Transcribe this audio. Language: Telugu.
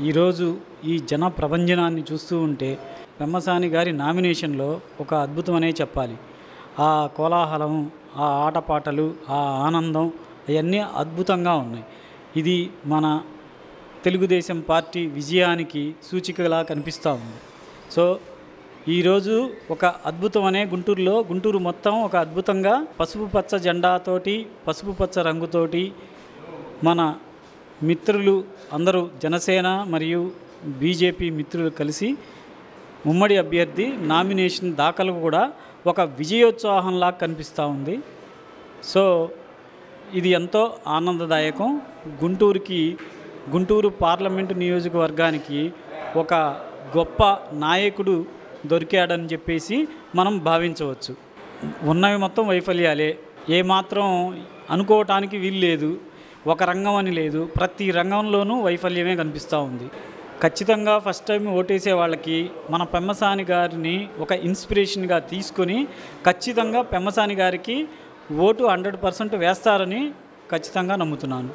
ఈరోజు ఈ జన ప్రభంజనాన్ని చూస్తూ ఉంటే పెమ్మసాని గారి నామినేషన్లో ఒక అద్భుతమనే చెప్పాలి. ఆ కోలాహలం, ఆ ఆటపాటలు, ఆ ఆనందం అవన్నీ అద్భుతంగా ఉన్నాయి. ఇది మన తెలుగుదేశం పార్టీ విజయానికి సూచికలా కనిపిస్తూ ఉంది. సో ఈరోజు ఒక అద్భుతమనే గుంటూరు మొత్తం ఒక అద్భుతంగా పసుపు పచ్చ జెండాతోటి, పసుపు పచ్చ రంగుతోటి మన మిత్రులు అందరూ జనసేన మరియు బీజేపీ మిత్రులు కలిసి ఉమ్మడి అభ్యర్థి నామినేషన్ దాఖలు కూడా ఒక విజయోత్సాహంలా కనిపిస్తూ ఉంది. సో ఇది ఎంతో ఆనందదాయకం. గుంటూరు పార్లమెంటు నియోజకవర్గానికి ఒక గొప్ప నాయకుడు దొరికాడని చెప్పేసి మనం భావించవచ్చు. ఉన్నవి మొత్తం వైఫల్యాలే, ఏమాత్రం అనుకోవటానికి వీలు లేదు. ఒక రంగం అని లేదు, ప్రతి రంగంలోనూ వైఫల్యమే కనిపిస్తూ ఉంది. ఖచ్చితంగా ఫస్ట్ టైం ఓటేసే వాళ్ళకి మన పెమ్మసాని గారిని ఒక ఇన్స్పిరేషన్గా తీసుకొని ఖచ్చితంగా పెమ్మసాని గారికి ఓటు 100% వేస్తారని ఖచ్చితంగా నమ్ముతున్నాను.